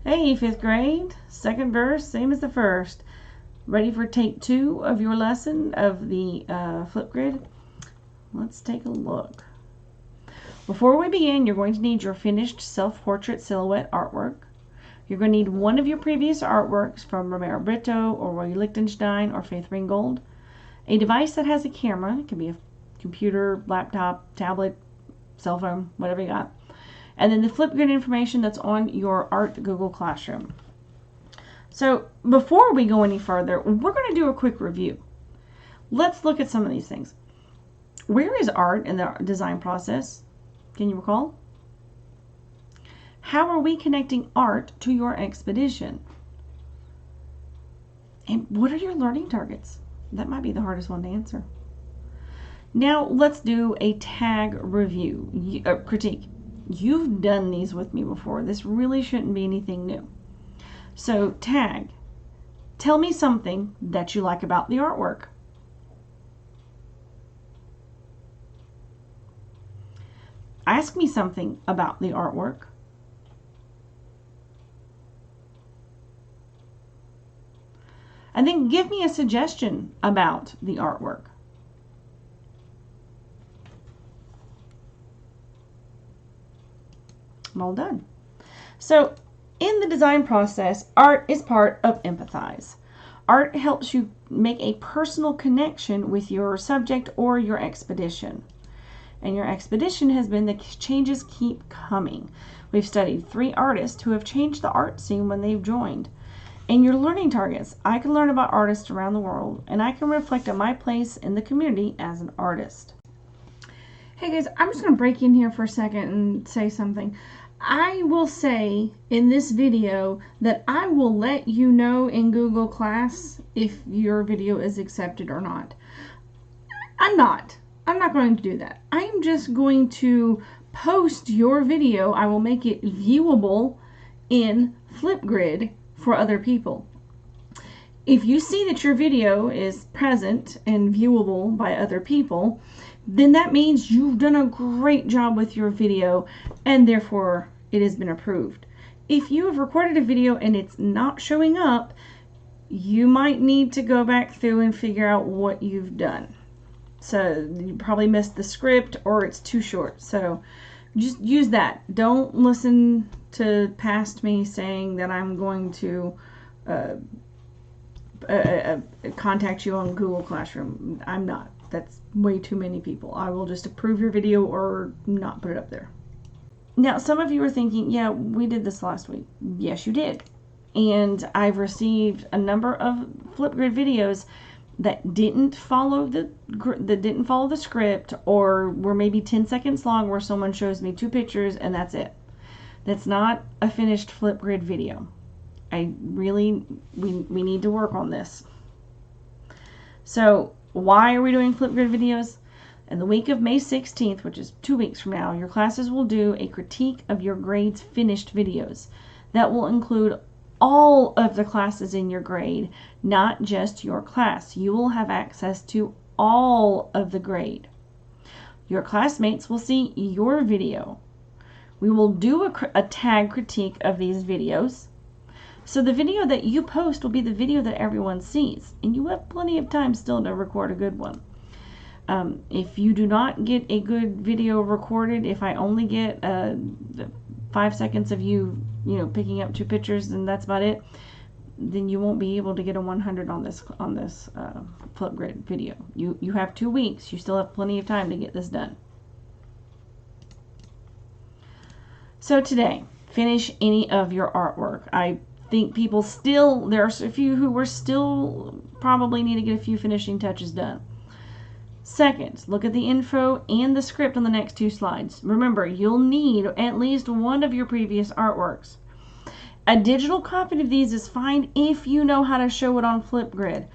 Hey, 5th grade, second verse, same as the first. Ready for take 2 of your lesson of the Flipgrid? Let's take a look. Before we begin, you're going to need your finished self-portrait silhouette artwork. You're going to need one of your previous artworks from Romero Brito or Roy Lichtenstein or Faith Ringgold. A device that has a camera, it can be a computer, laptop, tablet, cell phone, whatever you got. And then the Flipgrid information that's on your Art Google Classroom. So before we go any further, we're going to do a quick review. Let's look at some of these things. Where is art in the design process? Can you recall? How are we connecting art to your expedition? And what are your learning targets? That might be the hardest one to answer. Now let's do a tag review, critique. You've done these with me before. This really shouldn't be anything new. So tag, tell me something that you like about the artwork. Ask me something about the artwork. And then give me a suggestion about the artwork. I'm all done. So in the design process, art is part of empathize. Art helps you make a personal connection with your subject or your expedition. And your expedition has been the changes keep coming. We've studied 3 artists who have changed the art scene when they've joined. And your learning targets, I can learn about artists around the world, and I can reflect on my place in the community as an artist. Hey guys, I'm just going to break in here for a second and say something. I will say in this video that I will let you know in Google Class if your video is accepted or not. I'm not going to do that. I'm just going to post your video. I will make it viewable in Flipgrid for other people. If you see that your video is present and viewable by other people, then that means you've done a great job with your video and therefore it has been approved. If you have recorded a video and it's not showing up, you might need to go back through and figure out what you've done. So you probably missed the script or it's too short. So just use that. Don't listen to past me saying that I'm going to contact you on Google Classroom. I'm not. That's way too many people. I will just approve your video or not put it up there. Now, some of you are thinking, yeah, we did this last week. Yes, you did. And I've received a number of Flipgrid videos that didn't follow the script, or were maybe 10 seconds long, where someone shows me 2 pictures and that's it. That's not a finished Flipgrid video. We need to work on this. So why are we doing Flipgrid videos? In the week of May 16th, which is 2 weeks from now, your classes will do a critique of your grade's finished videos. That will include all of the classes in your grade, not just your class. You will have access to all of the grade. Your classmates will see your video. We will do a tag critique of these videos. So the video that you post will be the video that everyone sees, and you have plenty of time still to record a good one. If you do not get a good video recorded, if I only get 5 seconds of you picking up 2 pictures and that's about it, then you won't be able to get a 100 on this Flipgrid video. You have 2 weeks. You still have plenty of time to get this done. So today, finish any of your artwork. I think people there are a few who still probably need to get a few finishing touches done. Second, look at the info and the script on the next 2 slides. Remember, you'll need at least one of your previous artworks. A digital copy of these is fine if you know how to show it on Flipgrid.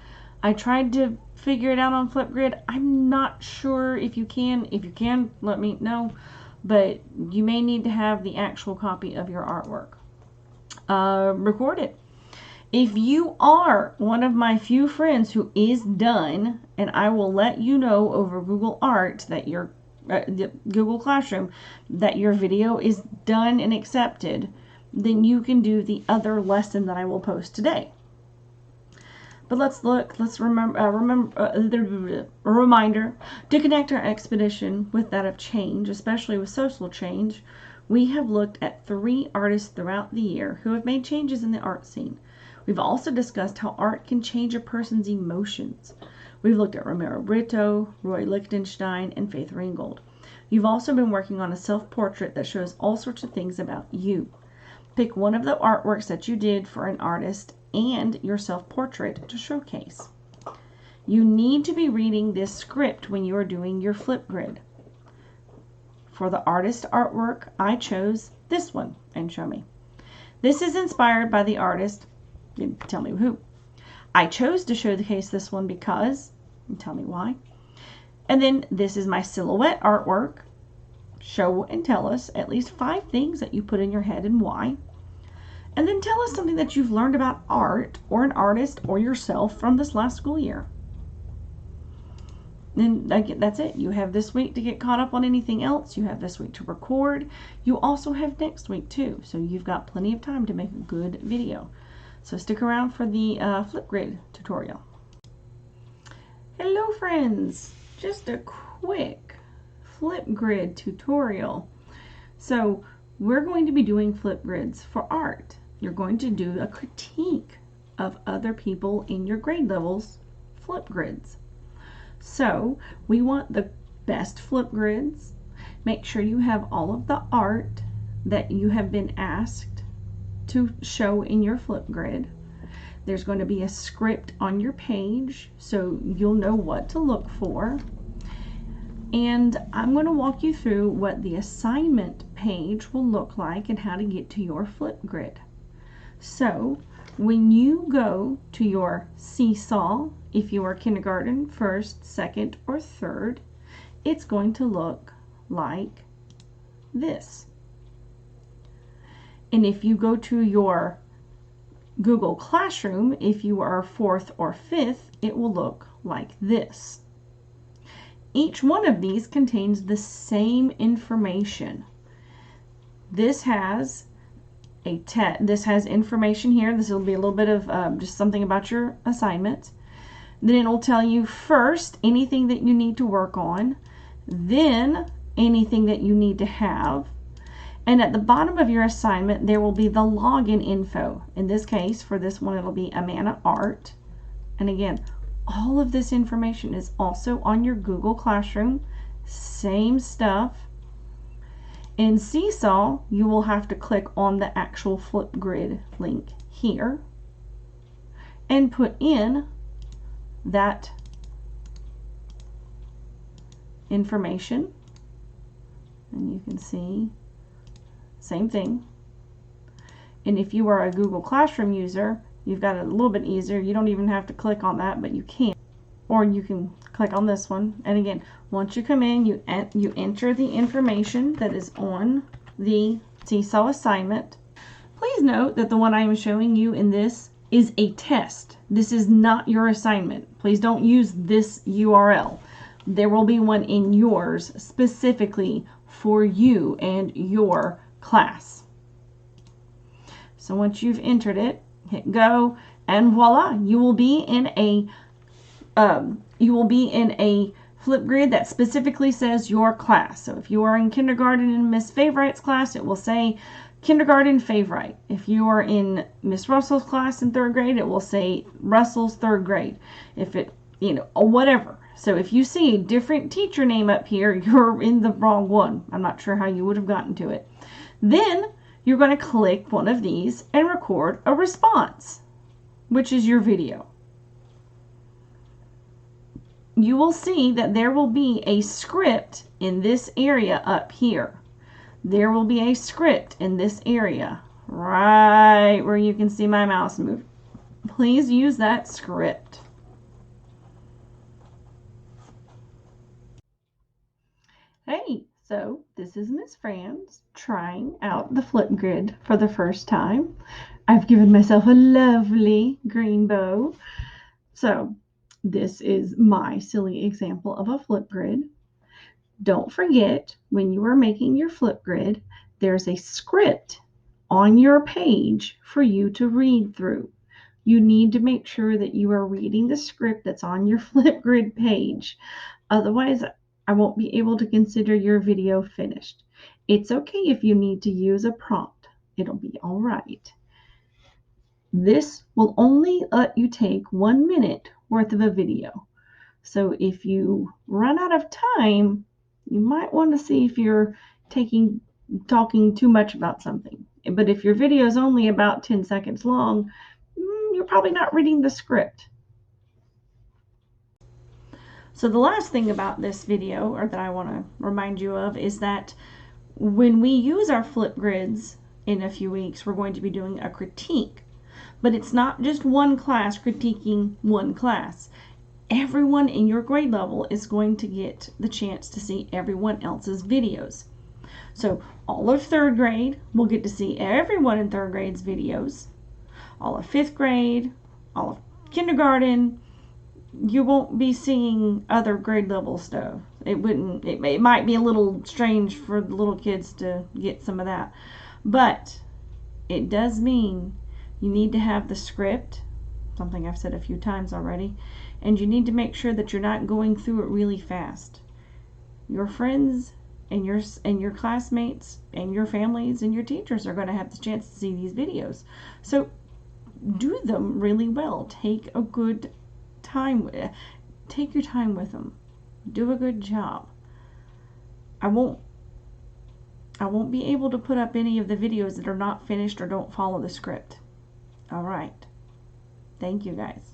I tried to figure it out on Flipgrid. I'm not sure if you can. If you can, let me know. But you may need to have the actual copy of your artwork. Record it. If you are one of my few friends who is done, and I will let you know over Google Art that Google Classroom that your video is done and accepted, then you can do the other lesson that I will post today. But let's remember a reminder to connect our expedition with that of change, especially with social change. We have looked at 3 artists throughout the year who have made changes in the art scene. We've also discussed how art can change a person's emotions. We've looked at Romero Brito, Roy Lichtenstein, and Faith Ringgold. You've also been working on a self-portrait that shows all sorts of things about you. Pick one of the artworks that you did for an artist and your self-portrait to showcase. You need to be reading this script when you are doing your Flipgrid. For the artist artwork, I chose this one, and show me. This is inspired by the artist, didn't tell me who. I chose to showcase this one because, and tell me why. And then this is my silhouette artwork. Show and tell us at least 5 things that you put in your head and why. And then tell us something that you've learned about art or an artist or yourself from this last school year. Then that's it. You have this week to get caught up on anything else. You have this week to record. You also have next week too. So you've got plenty of time to make a good video. So stick around for the Flipgrid tutorial. Hello friends. Just a quick Flipgrid tutorial. So we're going to be doing Flipgrids for art. You're going to do a critique of other people in your grade levels Flipgrids. So we want the best Flipgrids. Make sure you have all of the art that you have been asked to show in your Flipgrid. There's going to be a script on your page so you'll know what to look for. And I'm going to walk you through what the assignment page will look like and how to get to your Flipgrid. So when you go to your seesaw, if you are kindergarten, first, second, or third, it's going to look like this. And if you go to your Google Classroom, if you are 4th or 5th, it will look like this. Each one of these contains the same information. This has information here. This will be a little bit of just something about your assignment. Then it'll tell you first anything that you need to work on, then anything that you need to have. And at the bottom of your assignment, there will be the login info. In this case, for this one, it'll be Amana Art. And again, all of this information is also on your Google Classroom. Same stuff. In Seesaw, you will have to click on the actual Flipgrid link here and put in that information. And you can see, same thing. And if you are a Google Classroom user, you've got it a little bit easier. You don't even have to click on that, but you can. Or you can click on this one. And again, once you come in, you enter the information that is on the Seesaw assignment. Please note that the one I am showing you in this is a test. This is not your assignment. Please don't use this URL. There will be one in yours specifically for you and your class. So once you've entered it, hit go, and voila, you will be in a Flipgrid that specifically says your class. So if you are in kindergarten in Miss Favorite's class, it will say kindergarten Favorite. If you are in Miss Russell's class in 3rd grade, it will say Russell's 3rd grade. If it, or whatever. So if you see a different teacher name up here, you're in the wrong one. I'm not sure how you would have gotten to it. Then you're going to click one of these and record a response, which is your video. You will see that there will be a script in this area up here. There will be a script in this area, right where you can see my mouse move. Please use that script. Hey, so this is Miss Franz trying out the Flipgrid for the first time. I've given myself a lovely green bow. So this is my silly example of a Flipgrid. Don't forget, when you are making your Flipgrid, there's a script on your page for you to read through. You need to make sure that you are reading the script that's on your Flipgrid page. Otherwise, I won't be able to consider your video finished. It's okay if you need to use a prompt. It'll be all right. This will only let you take 1 minute worth of a video. So if you run out of time, you might want to see if you're talking too much about something. But if your video is only about 10 seconds long, you're probably not reading the script. So the last thing about this video, or that I want to remind you of, is that when we use our Flipgrids in a few weeks, we're going to be doing a critique. But it's not just one class critiquing one class. Everyone in your grade level is going to get the chance to see everyone else's videos. So all of 3rd grade will get to see everyone in 3rd grade's videos. All of 5th grade, all of kindergarten, you won't be seeing other grade level stuff. It might be a little strange for the little kids to get some of that. But it does mean you need to have the script, something I've said a few times already, and you need to make sure that you're not going through it really fast. Your friends and your classmates and your families and your teachers are going to have the chance to see these videos. So do them really well. Take your time with them. Do a good job. I won't be able to put up any of the videos that are not finished or don't follow the script. All right. Thank you, guys.